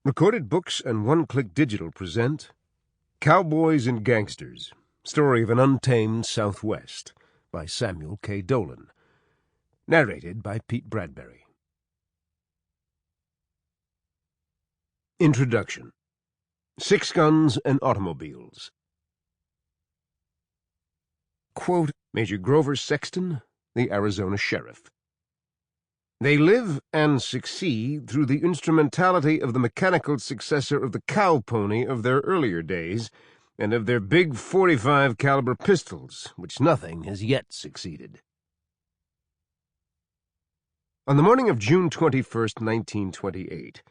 Recorded Books and One-Click Digital present Cowboys and Gangsters, Story of an Untamed Southwest by Samuel K. Dolan. Narrated by Bradbury. Introduction. Six Guns and Automobiles. Quote, Major Grover Sexton, the Arizona Sheriff. They live and succeed through the instrumentality of the mechanical successor of the cow pony of their earlier days and of their big .45 caliber pistols, which nothing has yet succeeded. On the morning of June 21st, 1928,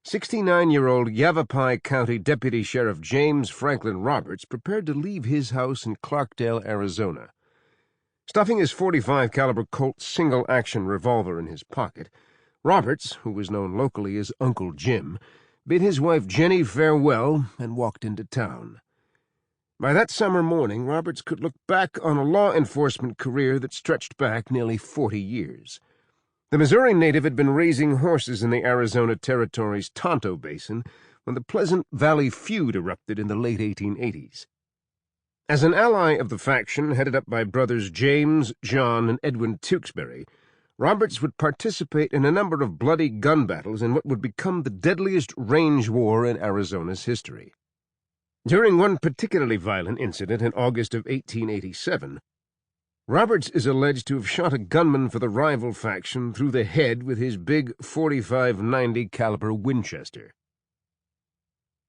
69-year-old Yavapai County Deputy Sheriff James Franklin Roberts prepared to leave his house in Clarkdale, Arizona. Stuffing his .45 caliber Colt single-action revolver in his pocket, Roberts, who was known locally as Uncle Jim, bid his wife Jenny farewell and walked into town. By that summer morning, Roberts could look back on a law enforcement career that stretched back nearly 40 years. The Missouri native had been raising horses in the Arizona Territory's Tonto Basin when the Pleasant Valley feud erupted in the late 1880s. As an ally of the faction headed up by brothers James, John, and Edwin Tewksbury, Roberts would participate in a number of bloody gun battles in what would become the deadliest range war in Arizona's history. During one particularly violent incident in August of 1887, Roberts is alleged to have shot a gunman for the rival faction through the head with his big .45-90 caliber Winchester.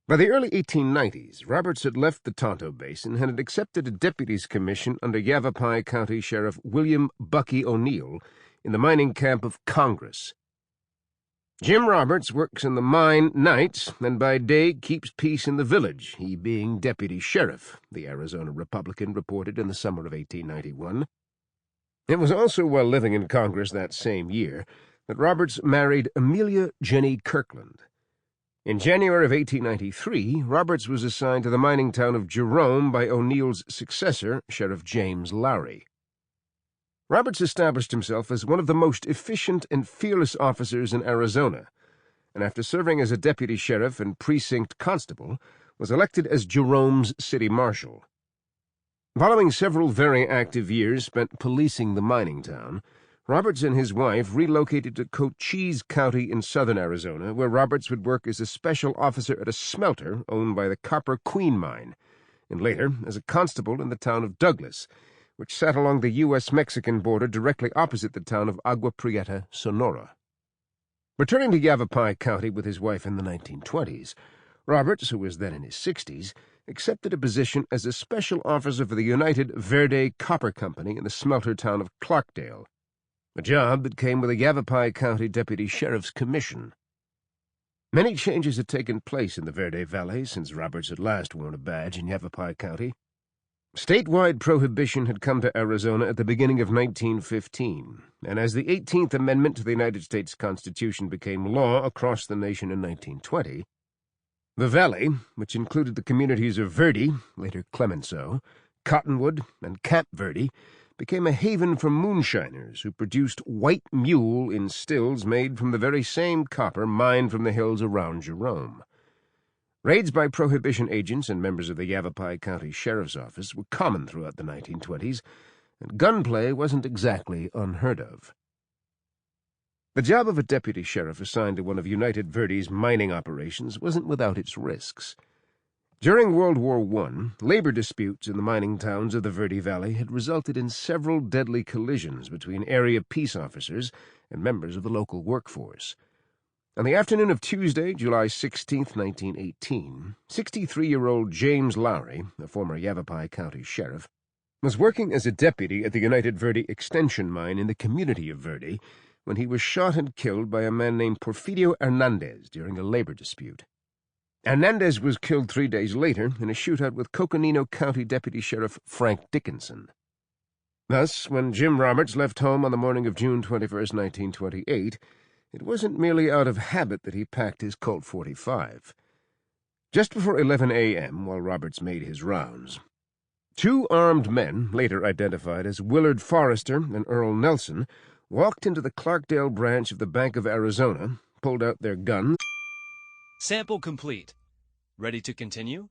By the early 1890s, Roberts had left the Tonto Basin and had accepted a deputy's commission under Yavapai County Sheriff William Bucky O'Neill in the mining camp of Congress. Jim Roberts works in the mine nights and by day keeps peace in the village, he being deputy sheriff, the Arizona Republican reported in the summer of 1891. It was also while living in Congress that same year that Roberts married Amelia Jenny Kirkland. In January of 1893, Roberts was assigned to the mining town of Jerome by O'Neill's successor, Sheriff James Lowry. Roberts established himself as one of the most efficient and fearless officers in Arizona, and after serving as a deputy sheriff and precinct constable, was elected as Jerome's city marshal. Following several very active years spent policing the mining town, Roberts and his wife relocated to Cochise County in southern Arizona, where Roberts would work as a special officer at a smelter owned by the Copper Queen Mine, and later as a constable in the town of Douglas, which sat along the U.S.-Mexican border directly opposite the town of Agua Prieta, Sonora. Returning to Yavapai County with his wife in the 1920s, Roberts, who was then in his 60s, accepted a position as a special officer for the United Verde Copper Company in the smelter town of Clarkdale, a job that came with a Yavapai County Deputy Sheriff's commission. Many changes had taken place in the Verde Valley since Roberts had last worn a badge in Yavapai County. Statewide prohibition had come to Arizona at the beginning of 1915, and as the 18th Amendment to the United States Constitution became law across the nation in 1920, the valley, which included the communities of Verde, later Clemenceau, Cottonwood, and Camp Verde, became a haven for moonshiners who produced white mule in stills made from the very same copper mined from the hills around Jerome. Raids by Prohibition agents and members of the Yavapai County Sheriff's Office were common throughout the 1920s, and gunplay wasn't exactly unheard of. The job of a deputy sheriff assigned to one of United Verde's mining operations wasn't without its risks. During World War I, labor disputes in the mining towns of the Verde Valley had resulted in several deadly collisions between area peace officers and members of the local workforce. On the afternoon of Tuesday, July 16, 1918, 63-year-old James Lowry, a former Yavapai County sheriff, was working as a deputy at the United Verde extension mine in the community of Verde when he was shot and killed by a man named Porfirio Hernandez during a labor dispute. Hernandez was killed 3 days later in a shootout with Coconino County Deputy Sheriff Frank Dickinson. Thus, when Jim Roberts left home on the morning of June 21, 1928, it wasn't merely out of habit that he packed his Colt .45. Just before 11 a.m., while Roberts made his rounds, 2 armed men, later identified as Willard Forrester and Earl Nelson, walked into the Clarkdale branch of the Bank of Arizona, pulled out their guns, Sample complete. Ready to continue?